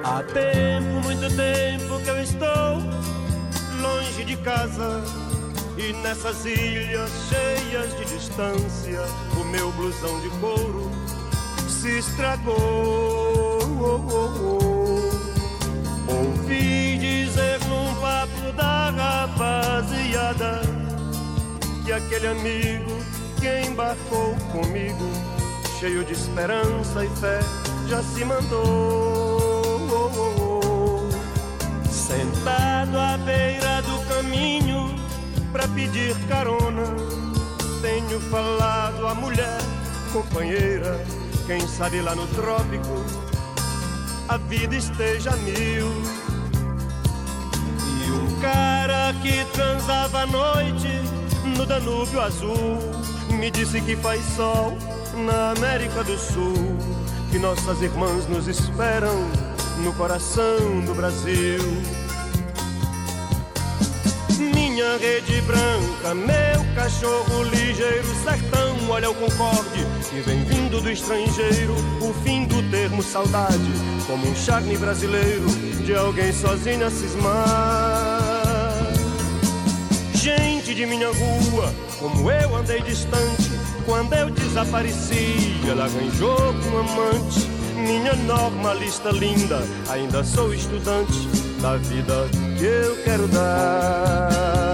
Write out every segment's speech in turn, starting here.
Há tempo, muito tempo que eu estou longe de casa, e nessas ilhas cheias de distância o meu blusão de couro se estragou. Ouvi dizer num papo da rapaziada que aquele amigo que embarcou comigo, cheio de esperança e fé, já se mandou. Sentado à beira do caminho pra pedir carona, tenho falado à mulher companheira, quem sabe lá no trópico a vida esteja a mil. E um cara que transava à noite no Danúbio Azul me disse que faz sol na América do Sul, que nossas irmãs nos esperam no coração do Brasil. Minha rede branca, meu cachorro ligeiro, sertão, olha o Concorde que vem vindo do estrangeiro, o fim do termo saudade, como um charme brasileiro de alguém sozinho a cismar. Gente de minha rua, como eu andei distante, quando eu desapareci, ela arranjou um amante. Minha normalista linda, ainda sou estudante da vida que eu quero dar.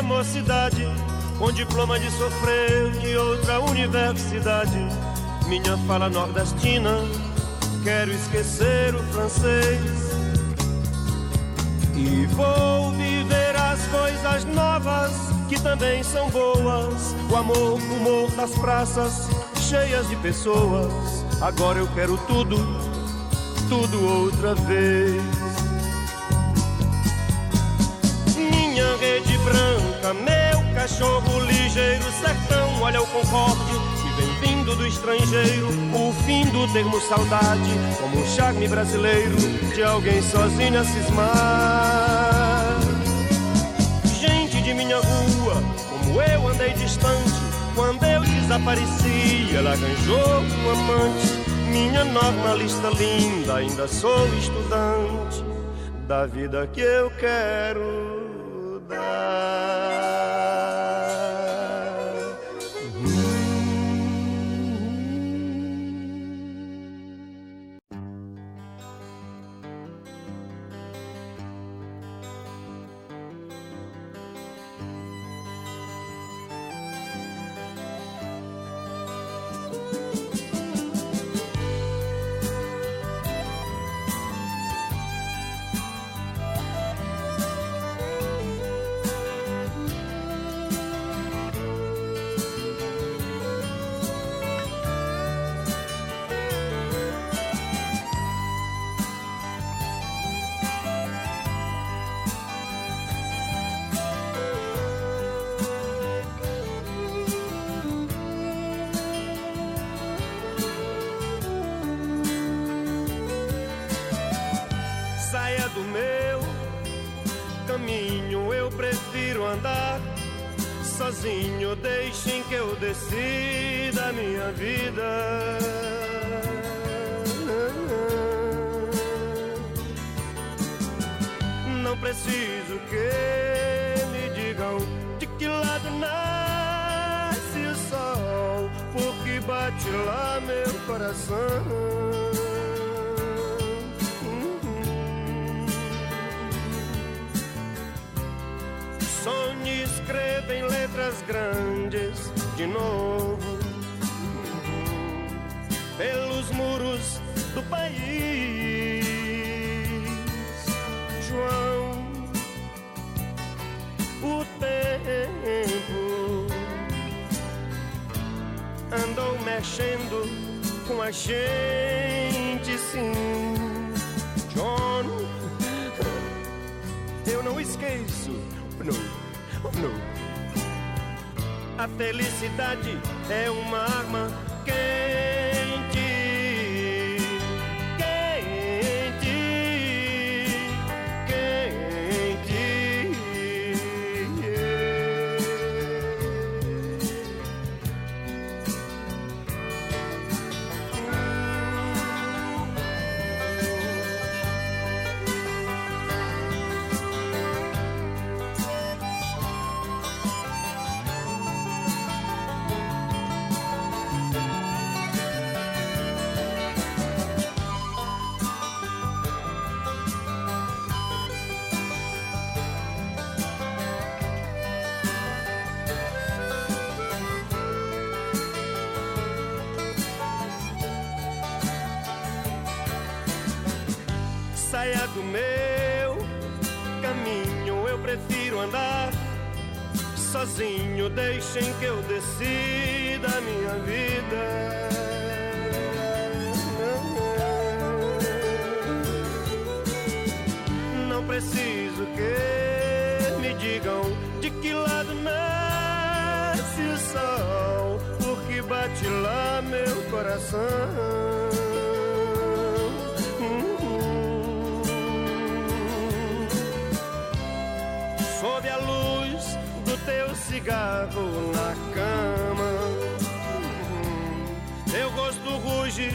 Mocidade, com diploma de sofrer de outra universidade, minha fala nordestina, quero esquecer o francês e vou viver as coisas novas que também são boas. O amor, o humor das praças cheias de pessoas. Agora eu quero tudo, tudo outra vez. Minha rede branca, meu cachorro ligeiro, sertão, olha o Concorde que vem vindo do estrangeiro, o fim do termo saudade, como um charme brasileiro de alguém sozinho a cismar. Gente de minha rua, como eu andei distante, quando eu desapareci, ela arranjou um amante. Minha normalista linda, ainda sou estudante da vida que eu quero dar. Saia do meu caminho, eu prefiro andar sozinho. Deixem que eu decida a minha vida. Não preciso que me digam de que lado nasce o sol, porque bate lá meu coração. Sonhe, escreva em letras grandes de novo pelos muros do país. João, o tempo a gente sim. John, eu não esqueço, não, não. A felicidade é uma arma quente, quente, quente. Saia do meu caminho, eu prefiro andar sozinho. Deixem que eu decida a minha vida. Não preciso que me digam de que lado nasce o sol, porque bate lá meu coração. Sob a luz do teu cigarro na cama, teu rosto ruge,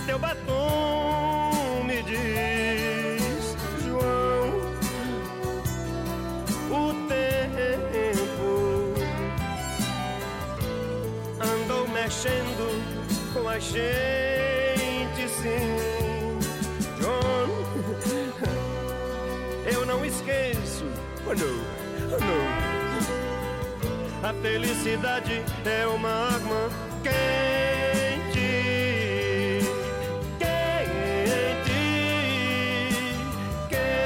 teu batom me diz: João, o tempo andou mexendo com a gente sim. John, eu não esqueço. Oh não, oh não. A felicidade é uma arma quente, quente, quente.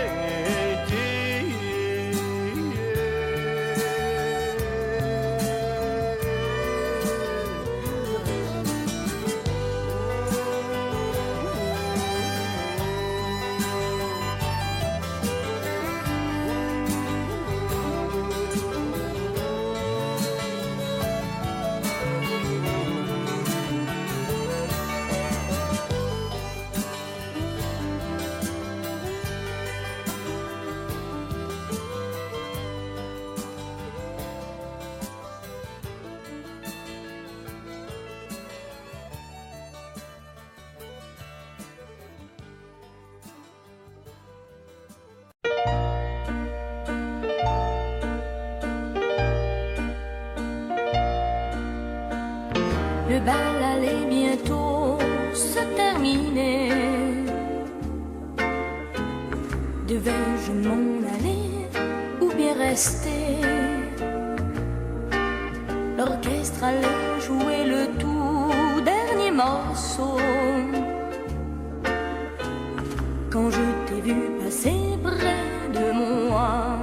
Le bal allait bientôt se terminer. Devais-je m'en aller ou bien rester? L'orchestre allait jouer le tout dernier morceau. Quand je t'ai vu passer près de moi,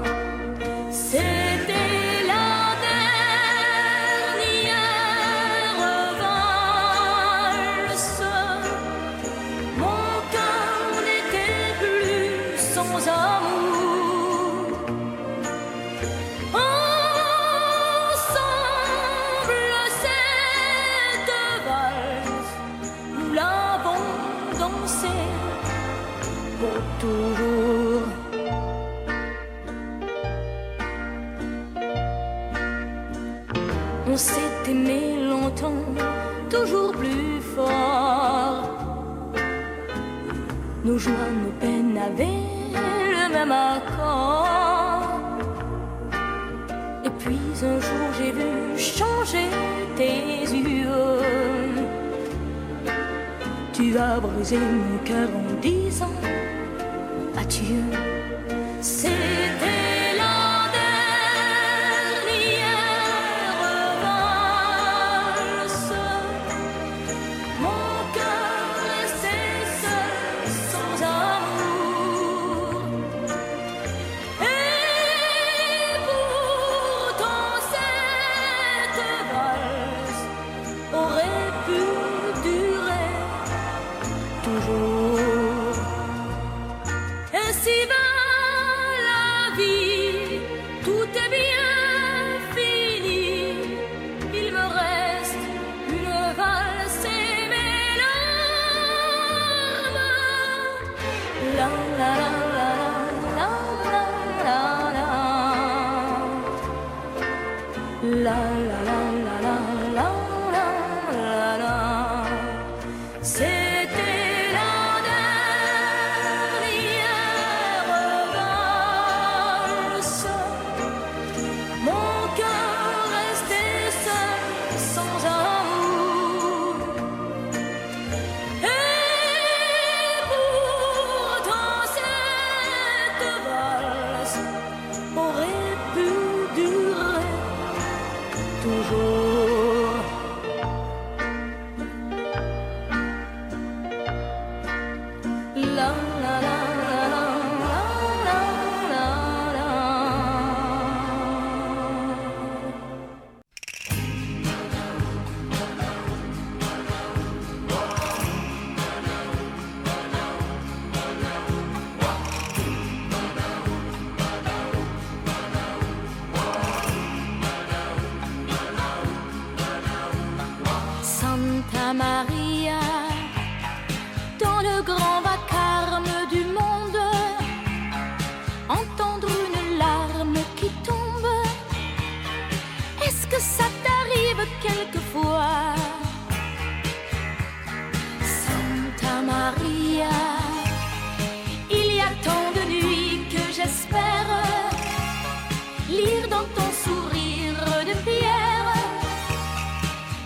c'était toujours. On s'est aimé longtemps, toujours plus fort. Nos joies, nos peines avaient le même accord. Et puis un jour j'ai vu changer tes yeux. Tu as brisé mon cœur en disant adieu. C'était la dernière valse. Mon cœur restait seul, sans amour. Et pourtant cette valse aurait pu durer si va la vie, tout est bien fini. Il me reste une valse et mes larmes. La la la la la la la la. La la la la la la la la. C'était la dernière valse. Mon cœur restait seul, sans amour. Et pourtant cette valse aurait pu durer toujours. La la la la la la la la. Santa Maria, dans le grand vacarme du monde, entendre une larme qui tombe, est-ce que ça t'arrive quelquefois? Santa Maria, il y a tant de nuits que j'espère lire dans ton sourire de pierre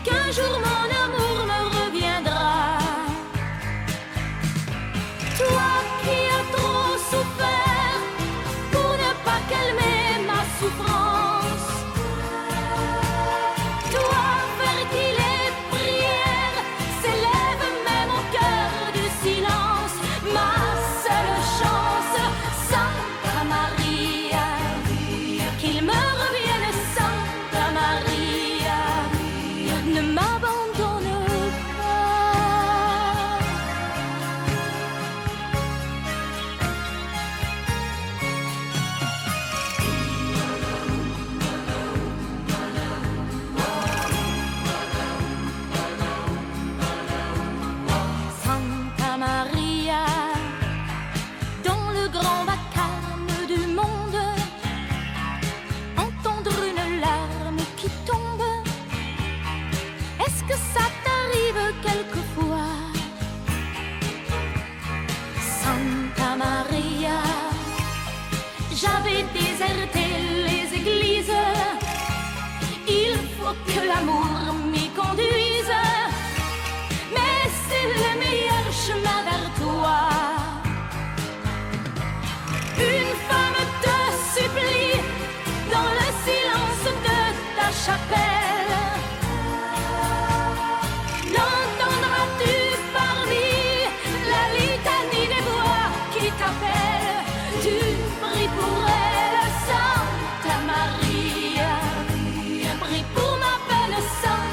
qu'un jour mon amour me reviendra. Toi qui as trop souffert pour ne pas calmer ma souffrance, toi vers qui les prières s'élèvent même au cœur du silence, ma seule chance, Santa Maria, qu'il me revienne, Santa Maria, ne m'abandonne pas. Santa Maria, dans le grand vacarme du monde, entendre une larme qui tombe, est-ce que ça t'arrive quelquefois? Santa Maria, j'avais déserté les églises, il faut que l'amour m'y conduise, mais c'est le meilleur chemin vers toi. Une femme te supplie dans le silence de ta chapelle. L'entendras-tu parmi la litanie des voix qui t'appellent? Tu pries pour elle, Santa Maria, prie pour ma peine, Santa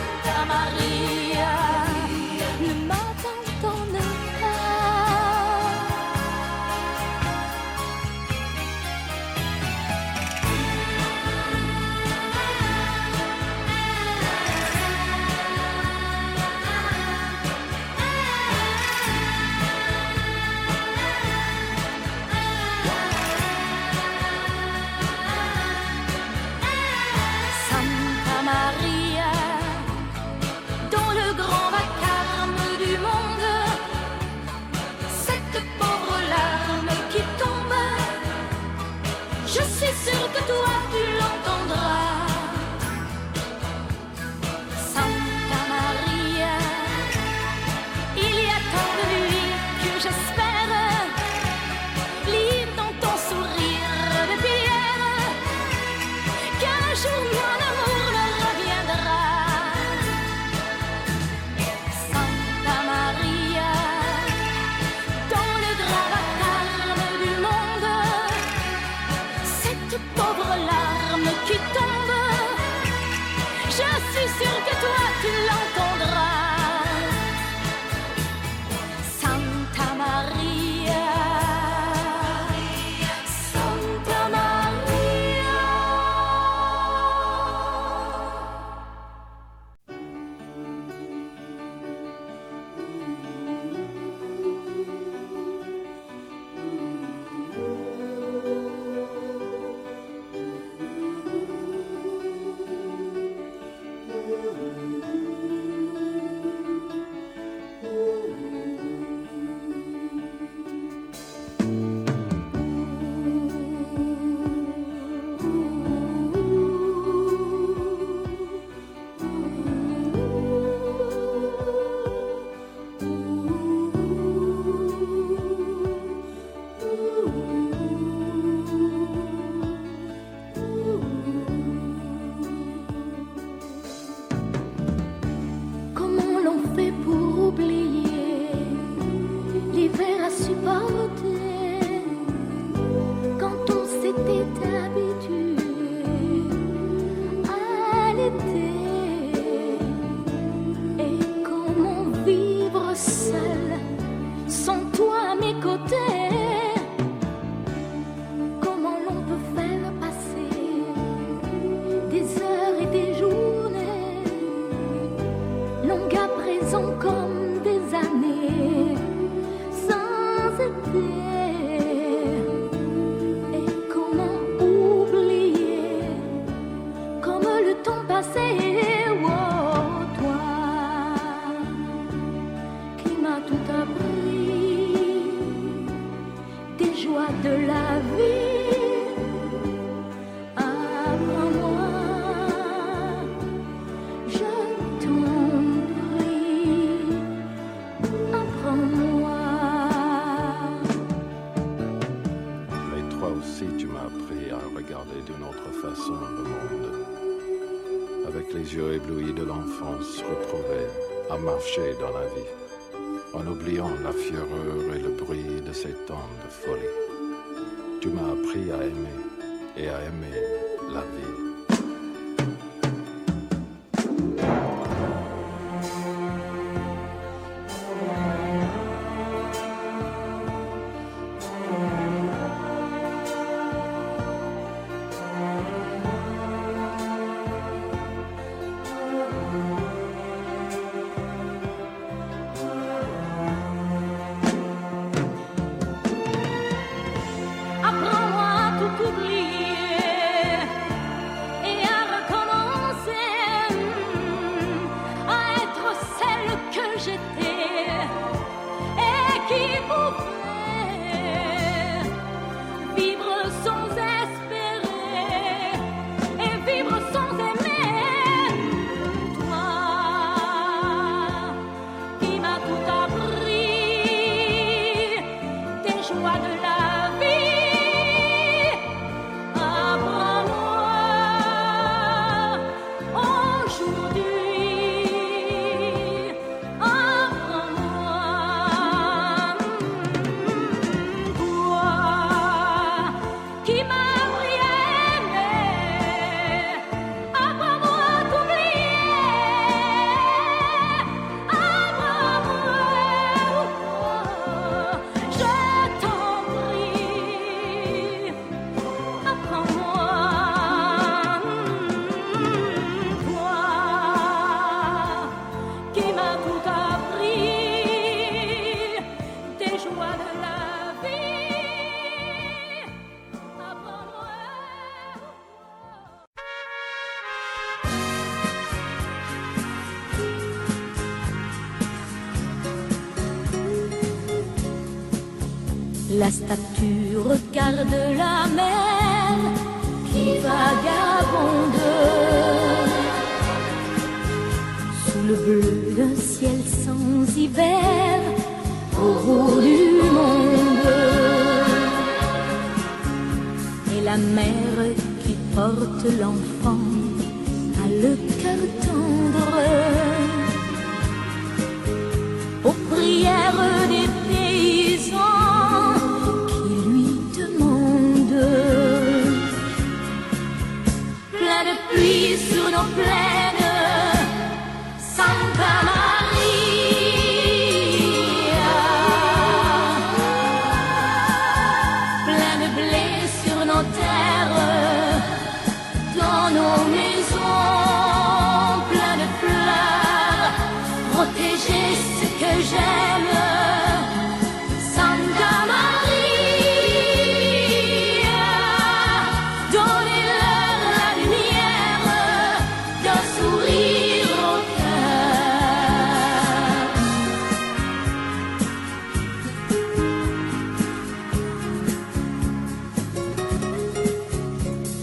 joie de la vie. Apprends-moi, je t'en prie, apprends-moi. Mais toi aussi, tu m'as appris à regarder d'une autre façon le monde. Avec les yeux éblouis de l'enfance retrouvée, à marcher dans la vie, en oubliant la fureur et le bruit de ces temps de folie. Tu m'as appris à aimer et à aimer la vie. Apprends-moi à tout oublier et à recommencer, à être celle que j'étais et qui pouvait vivre sans espérer et vivre sans aimer. Toi qui m'as tout appris, tes joies de la vie. Apprends-moi aujourd'hui, apprends-moi, toi qui m'as appris à aimer, apprends-moi à t'oublier, apprends-moi, je t'en prie, apprends-moi, toi qui m'as tout appris, tes joies de la vie, apprends-moi. La statue regarde la mer qui vagabonde sous le bleu d'un ciel sans hiver au bout du monde. Et la mère qui porte l'enfant a le cœur tendre aux prières des paysans qui lui demandent, plein de pluie sur nos plaines, Santa Maria, plein de blé sur nos terres, dans nos maisons, plein de fleurs, protéger ce que j'aime, Santa Maria, donnez-leur la lumière d'un sourire au cœur.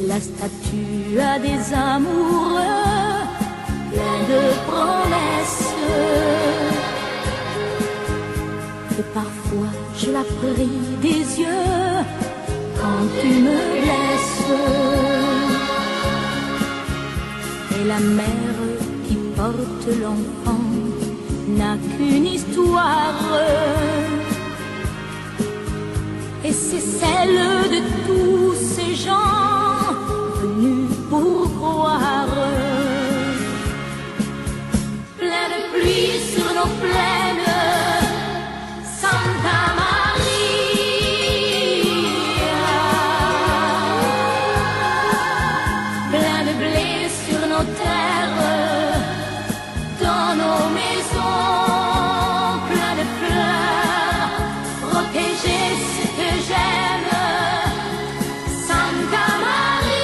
La statue a des amoureux, plein de promesses. Et parfois je la prie des yeux quand tu me laisses. Et la mère qui porte l'enfant n'a qu'une histoire, et c'est celle de tous ces gens venus pour croire. Plein de pluie sur nos plaines, Santa Maria, plein de blé sur nos terres, dans nos maisons, plein de fleurs, protéger ce que j'aime, Santa Maria.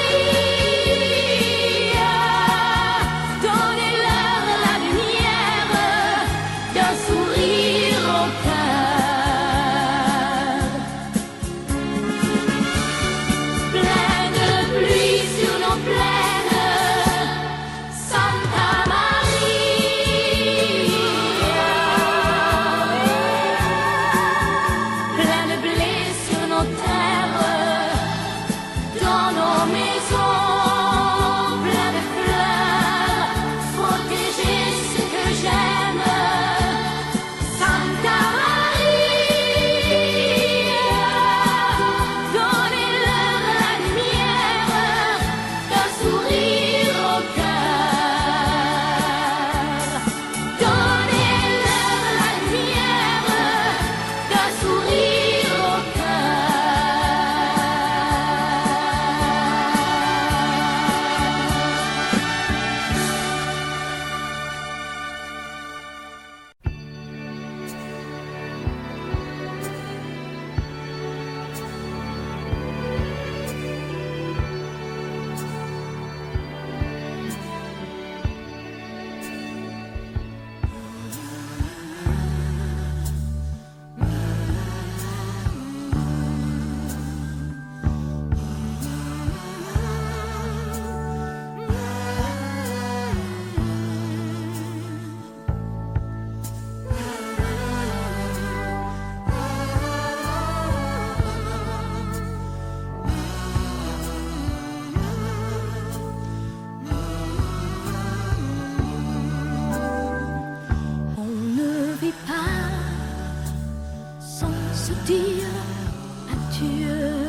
adieu.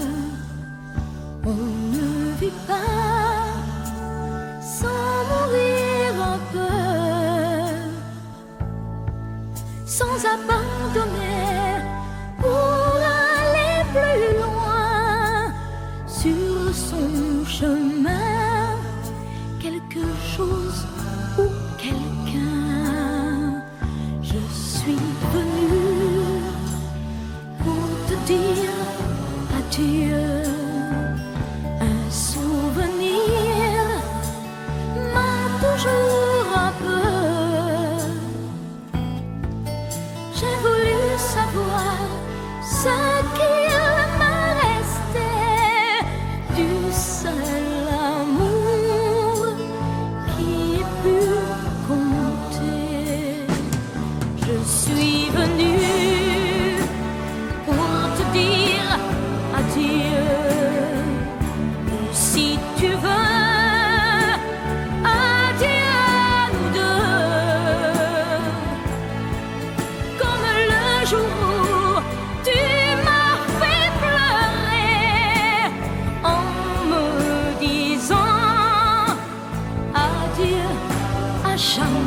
On ne vit pas sans mourir un peu, sans abandonner pour aller plus loin sur son chemin, quelque chose ou quelqu'un. Je suis venue pour te dire adieu. Un souvenir m'a toujours un peu. J'ai voulu savoir ce qu'il me restait du seul amour qui ait pu compter. Je suis venue pour te dire adieu. Si tu veux, adieu à nous deux. Comme le jour où tu m'as fait pleurer en me disant adieu à jamais.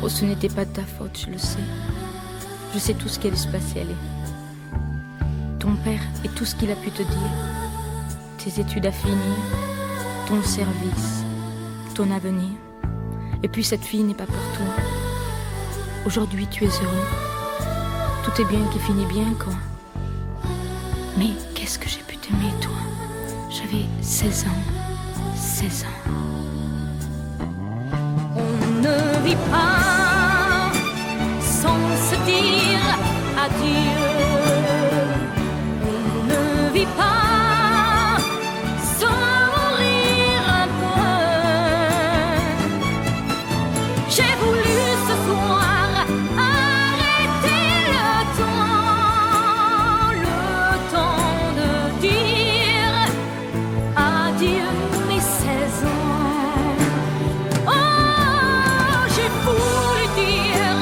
Oh, ce n'était pas de ta faute, je le sais. Je sais tout ce qui allait se passer, allez. Ton père et tout ce qu'il a pu te dire. Tes études à finir, ton service, ton avenir. Et puis cette fille n'est pas pour toi. Aujourd'hui tu es heureux. Tout est bien qui finit bien, quoi. Mais qu'est-ce que j'ai pu t'aimer, toi? J'avais 16 ans. 16 ans. On ne vit pas sans se dire adieu. On ne vit pas sans mourir un peu. J'ai voulu ce soir arrêter le temps de dire adieu mes 16 ans. Oh, j'ai voulu dire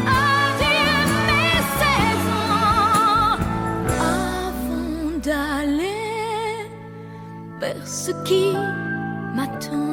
adieu mes 16 ans avant d'aller vers ce qui m'attend.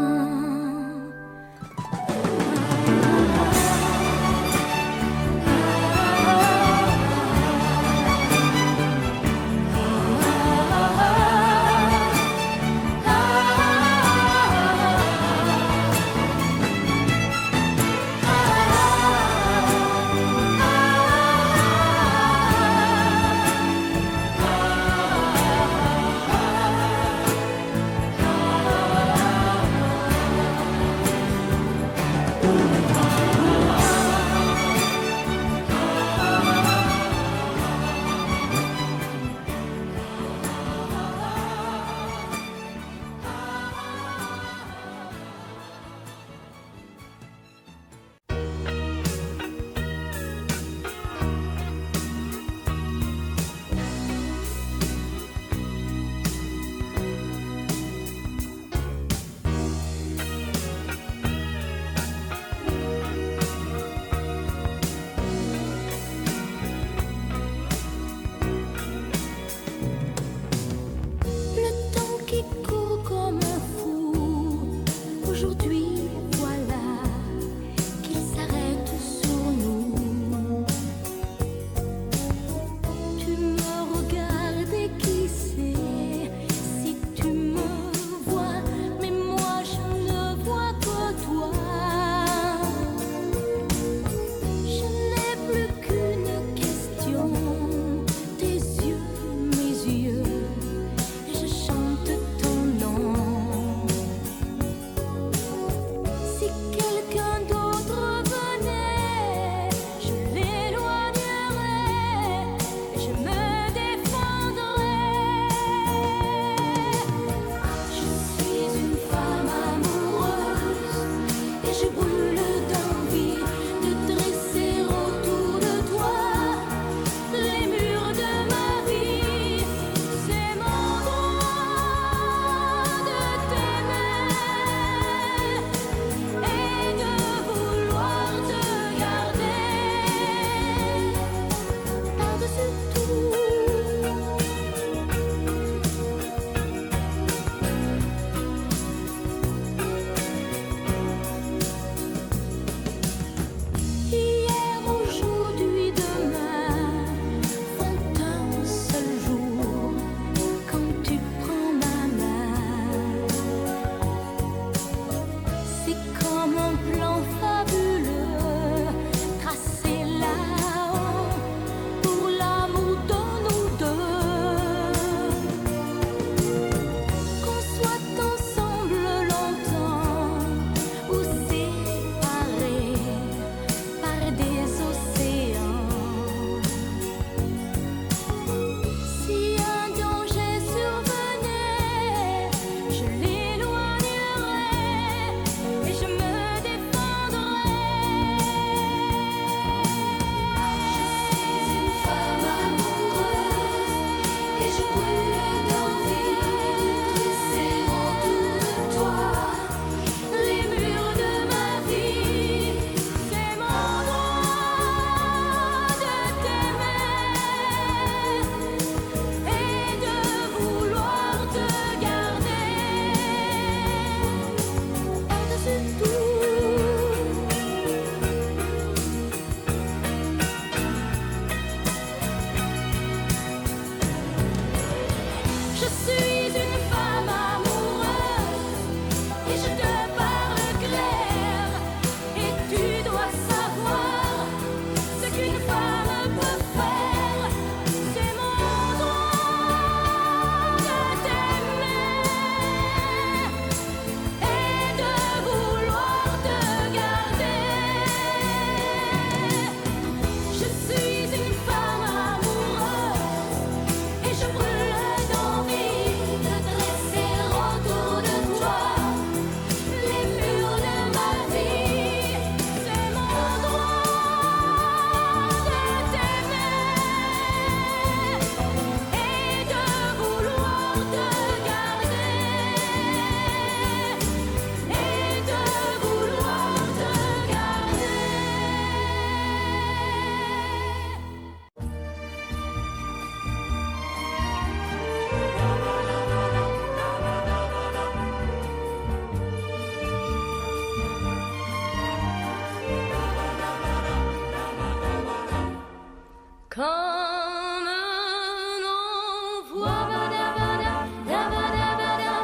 Comme un envoi, badabada, dabadabada,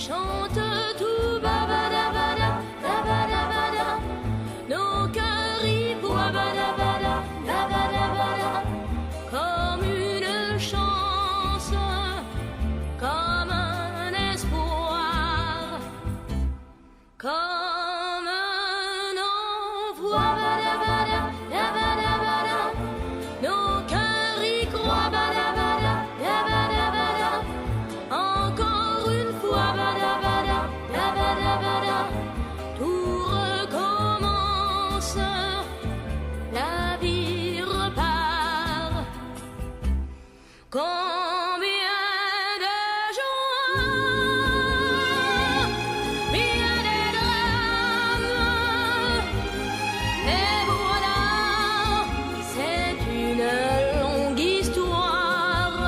chante tout, babadabada, dabadabada, nos cœurs y boivent, badabada, dabadabada, comme une chance, comme un espoir, comme un envoi, badabada, dabadabada, nos cœurs y croient, badabada, dabadabada, encore une fois, badabada, dabadabada, tout recommence, la vie repart. Combien de joie, bien des drames, et voilà, c'est une longue histoire.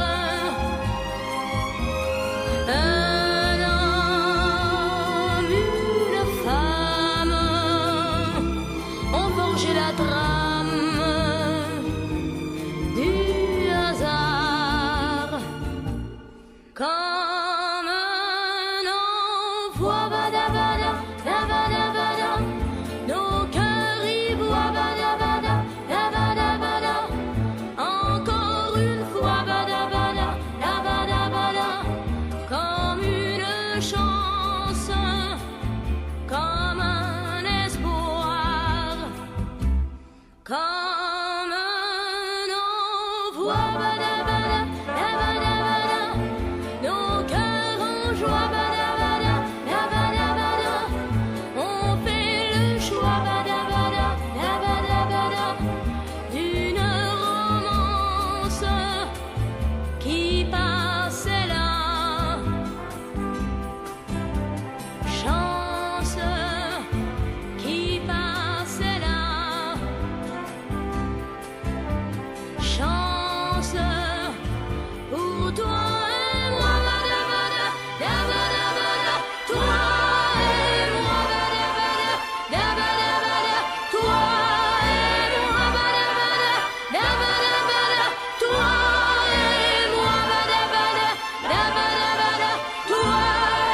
Un homme, une femme ont forgé la trame du hasard. Comme un envoi, badabada, dabadabada, nos cœurs y boivent, badabada, dabadabada, encore une fois, badabada, dabadabada, comme une chance, comme un espoir, comme un envoi, badabada, dabadabada, nos cœurs en joie, badabada, dabadabada, on fait le choix, badabada, dabadabada, d'une romance qui passait là. Chance qui passait là. Chance pour toi et moi, badabada, dabadabada, toi et moi, badabada, dabadabada, toi et moi, badabada, dabadabada, toi et moi, badabada, dabadabada, toi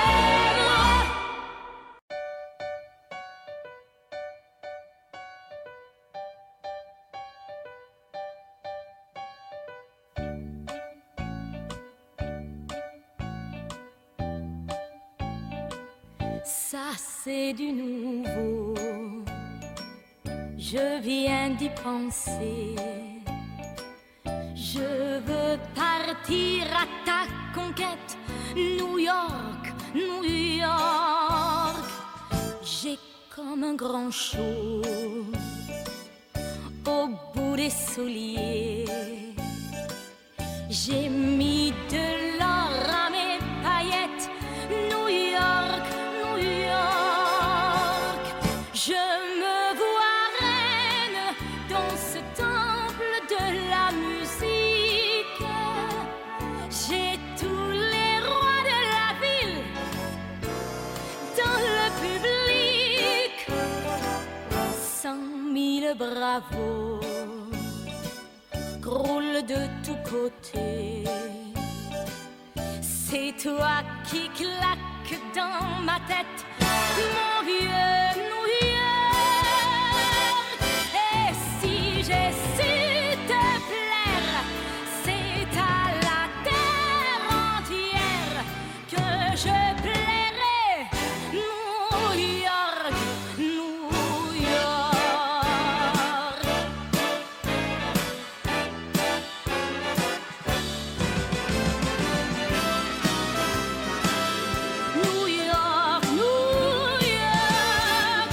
et moi. Ça c'est du nouveau, je viens d'y penser. Je veux partir à ta conquête, New York, New York. J'ai comme un grand chaud au bout des souliers. J'ai mis de l'or à mes paillettes, New York, New York. Je me vois reine dans ce temple de la musique. J'ai tous les rois de la ville dans le public. 100 000 bravos roulent de tous côtés. C'est toi qui claque dans ma tête, mon vieux New York. Et si j'ai su te plaire, c'est à la terre entière que je plairai. New York, New York. New York, New York.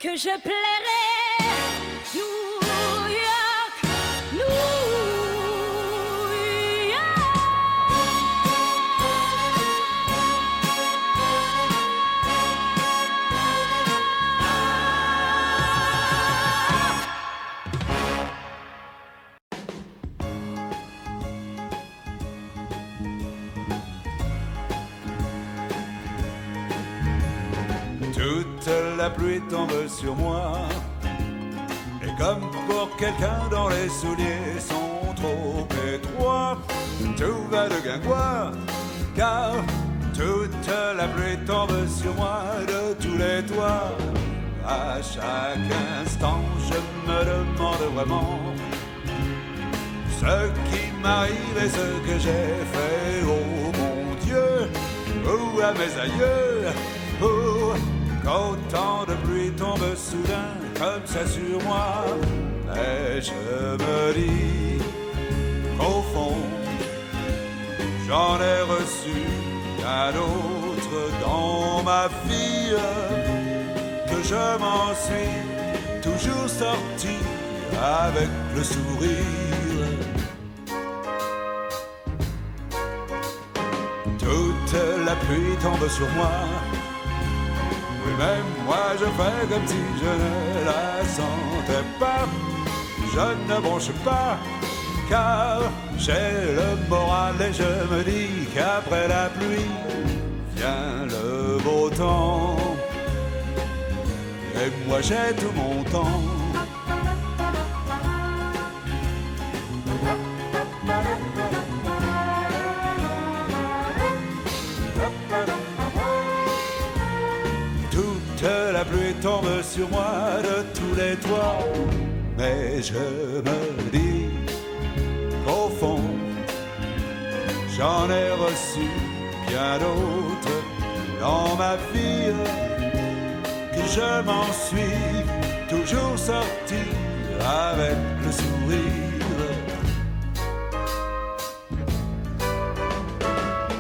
que je plairai. New York, New York. Toute la pluie tombe sur moi, et comme pour quelqu'un dont les souliers sont trop étroits, tout va de guingois, car toute la pluie tombe sur moi de tous les toits. À chaque instant, je me demande vraiment ce qui m'arrive et ce que j'ai fait, oh mon Dieu, ou à mes aïeux, oh. Qu'autant de pluie tombe soudain comme ça sur moi. Mais je me dis qu'au fond j'en ai reçu un autre dans ma vie, que je m'en suis toujours sorti avec le sourire. Toute la pluie tombe sur moi. Oui, même moi je fais comme si je ne la sentais pas. Je ne bronche pas, car j'ai le moral et je me dis qu'après la pluie vient le beau temps. Et moi j'ai tout mon temps. La pluie tombe sur moi de tous les toits, mais je me dis qu'au fond j'en ai reçu bien d'autres dans ma vie, que je m'en suis toujours sorti avec le sourire.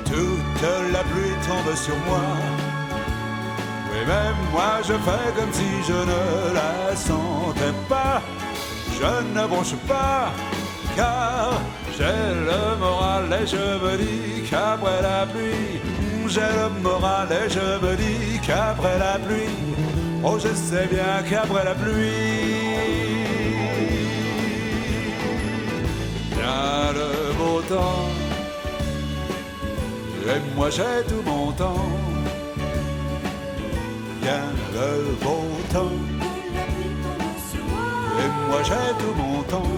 Toute la pluie tombe sur moi. Et même moi je fais comme si je ne la sentais pas. Je ne bronche pas, car j'ai le moral et je me dis qu'après la pluie, j'ai le moral et je me dis qu'après la pluie, oh je sais bien qu'après la pluie vient le beau temps. Et moi j'ai tout mon temps. Vient le beau temps, et moi j'ai tout mon temps.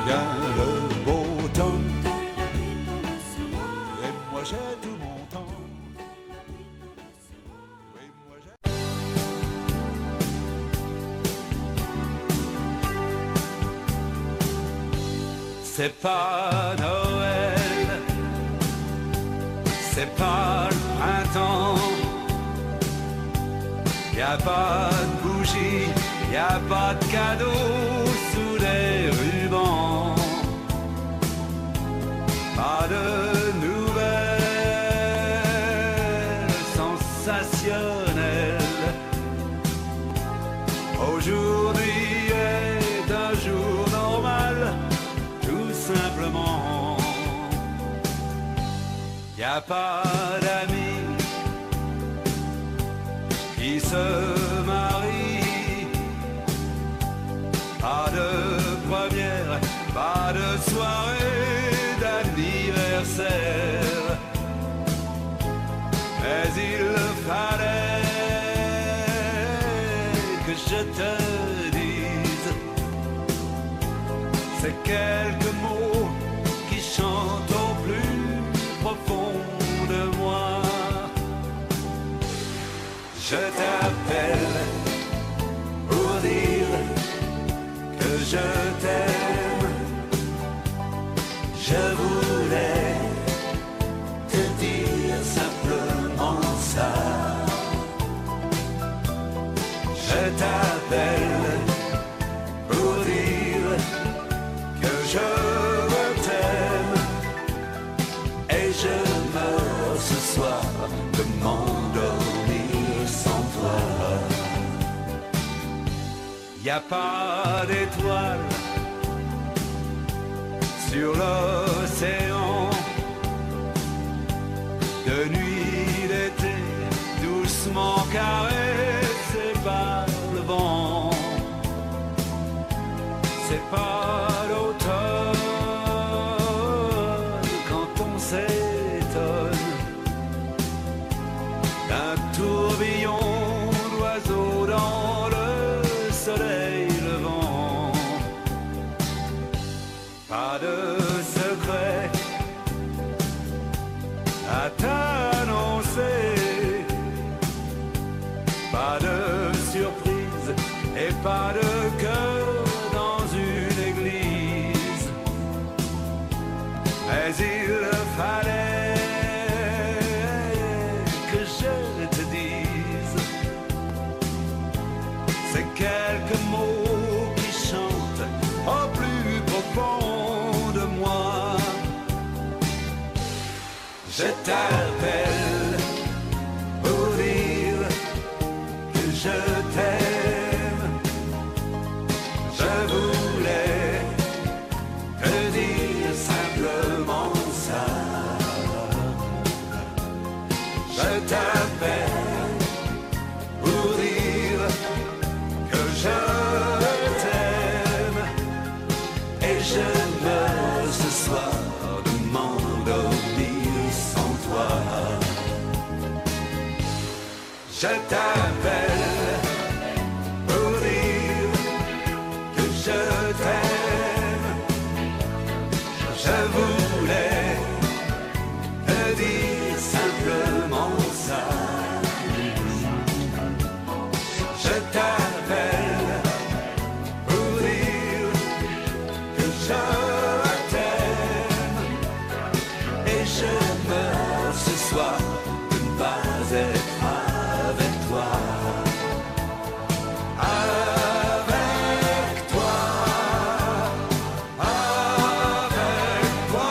Vient le beau temps, et moi j'ai tout mon temps. Et moi j'ai... C'est pas Noël, c'est pas le printemps. Y'a pas de bougies, y'a pas de cadeaux sous les rubans. Pas de nouvelles sensationnelles. Aujourd'hui est un jour normal, tout simplement. Y'a pas d'amis qui se marie, pas de première, pas de soirée d'anniversaire. Mais il fallait que je te dise ces quelques mots qui chantent au plus profond de moi. Je t'appelle pour dire que je t'aime. Je voulais te dire simplement ça. Je t'appelle pour dire que je t'aime. Et je meurs ce soir de m'endormir sans toi. y a pas d'étoiles sur l'océan. De nuit d'été, doucement caressé par le vent. C'est pas l'automne quand on s'étonne d'un tourbillon d'oiseaux dans le soleil levant. Pas de secret à t'annoncer, pas de surprise et pas de cœur dans une église. Mais il fallait que je te dise ces quelques mots qui chantent au plus profond de moi. Je t'appelle pour dire que je t'aime. Je voulais te dire simplement ça. Je t'appelle pour dire que je t'aime. Et je meurs ce soir de m'endormir sans toi. Je t'appelle pour dire que je t'aime. Je voulais te dire simplement ça. Je t'appelle pour dire que je t'aime. Et je meurs ce soir de ne pas être avec toi. Avec toi. Avec toi.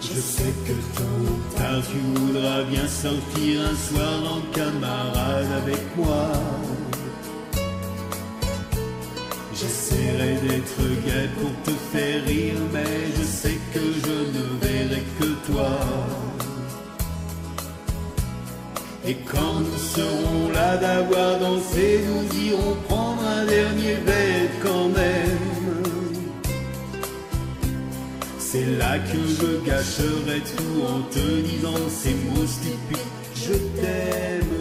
Je sais que tôt ou tard tu voudras bien sortir un soir en camarade avec moi. J'essaierai d'être gai pour te faire rire, mais je sais que je ne verrai que toi. Et quand nous serons là d'avoir dansé, nous irons prendre un dernier verre quand même. C'est là que je gâcherai tout en te disant ces mots stupides. Je t'aime.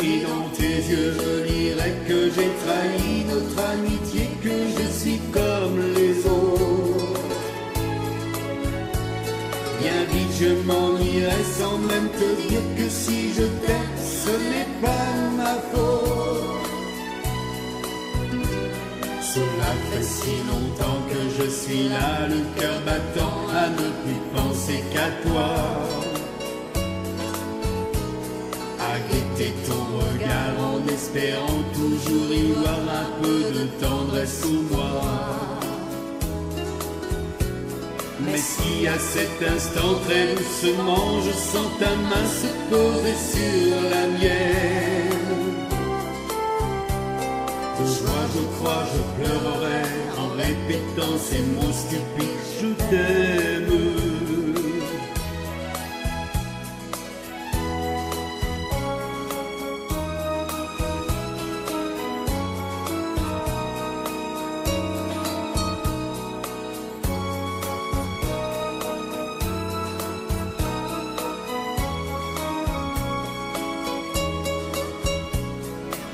Et dans tes yeux je dirai que j'ai trahi notre amitié, que je suis comme les autres. Bien vite je m'en irai sans même te dire que si je t'aime, ce n'est pas ma faute. Cela fait si longtemps que je suis là, le cœur battant, à ne plus penser qu'à toi. À guetter ton regard en espérant toujours y voir un peu de tendresse sous moi. Mais si à cet instant très doucement je sens ta main se poser sur la mienne, de joie je crois je pleurerai en répétant ces mots stupides. Je t'aime.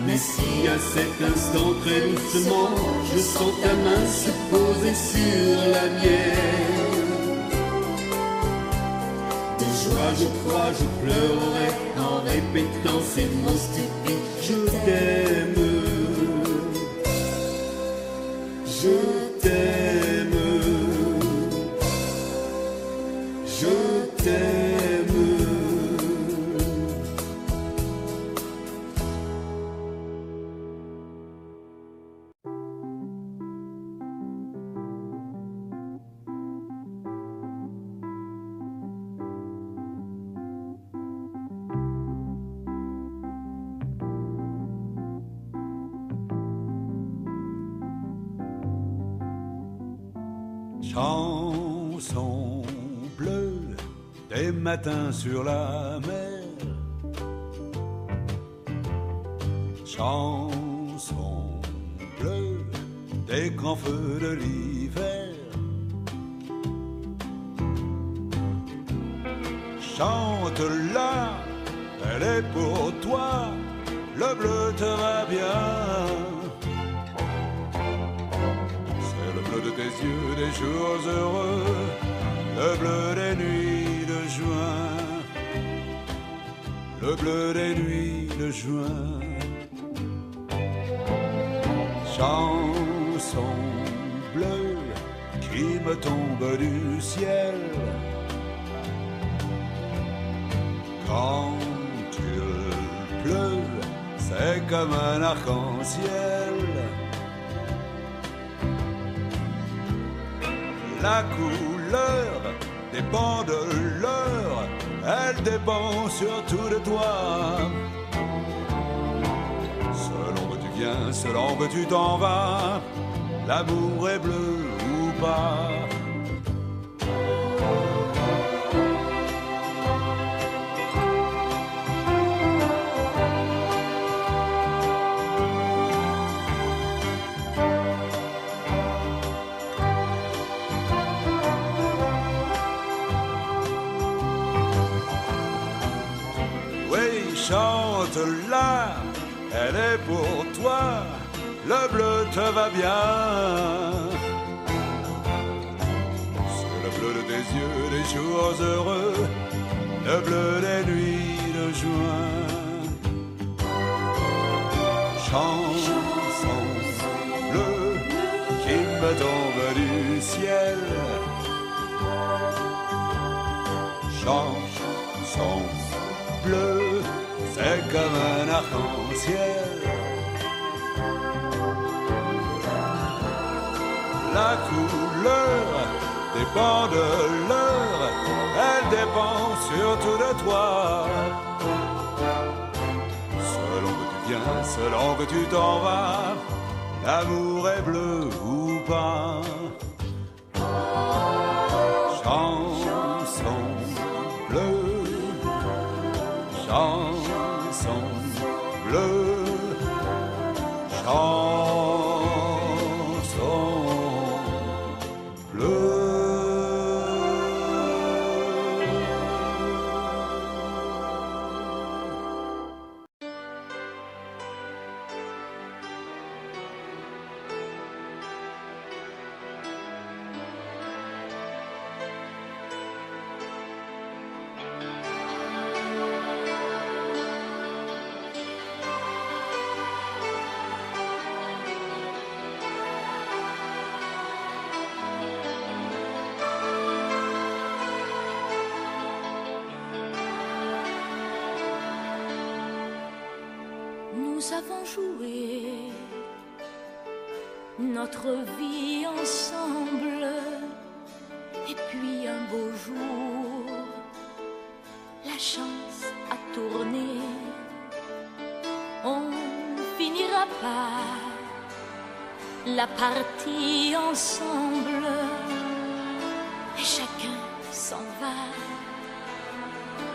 Mais si à cet instant très doucement je sens ta main se poser sur la mienne, de joie je crois je pleurerai en répétant ces mots stupides. Je t'aime. Je t'aime. Je t'aime. Chanson bleue des matins sur la mer. Chanson bleue des grands feux de l'hiver. Chante-la, elle est pour toi, le bleu te va bien. C'est le bleu de tes yeux des jours heureux, le bleu des nuits de juin, le bleu des nuits de juin. Chanson bleue qui me tombe du ciel. Quand il pleut, c'est comme un arc-en-ciel. La couleur dépend de l'heure, elle dépend surtout de toi. Selon que tu viens, selon que tu t'en vas, l'amour est bleu ou pas. Chante-la, elle est pour toi, le bleu te va bien. C'est le bleu de tes yeux, des jours heureux, le bleu des nuits de juin. Chanson bleue qui me tombe du ciel. Chanson bleue, c'est comme un arc-en-ciel. La couleur dépend de l'heure, elle dépend surtout de toi. Selon que tu viens, selon que tu t'en vas, l'amour est bleu ou pas. Chanson bleue, chanson bleue, chanson bleue. Nous avons joué notre vie ensemble, et puis un beau jour, la chance a tourné. On finira par la partie ensemble, et chacun s'en va,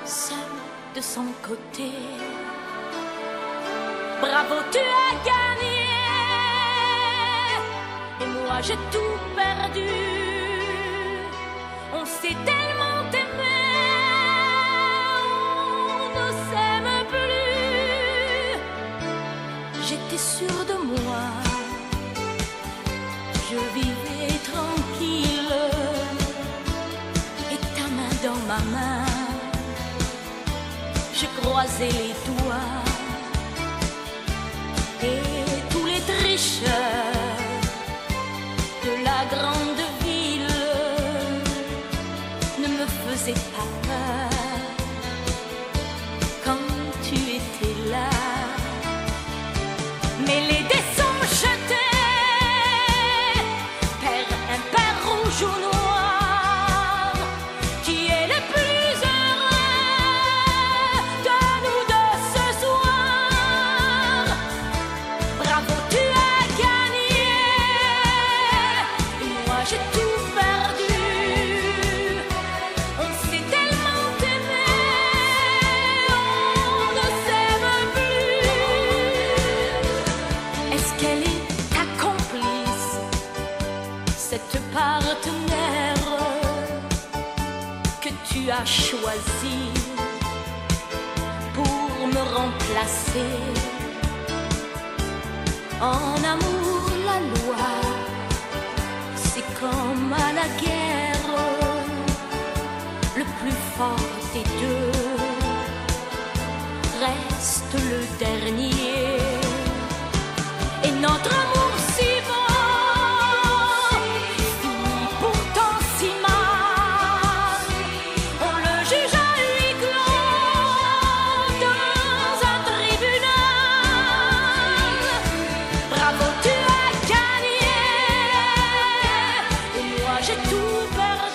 seul de son côté. Bravo, tu as gagné, et moi j'ai tout perdu. On s'est tellement aimé, on ne s'aime plus. J'étais sûre de moi, je vivais tranquille, et ta main dans ma main, je croisais les doigts. Et tous les tricheurs de la grande ville ne me faisaient pas peur quand tu étais là. Mais les dés sont jetés, père impair, rouge ou noir, qui est le plus heureux de nous deux ce soir. Bravo, tu as gagné, et moi j'ai tout perdu. tu as choisi pour me remplacer. En amour, la loi, c'est comme à la guerre, le plus fort des deux reste le dernier. Et notre amour si beau finit pourtant si mal. On le juge à huis clos dans un tribunal. Bravo, tu as gagné, et moi j'ai tout perdu.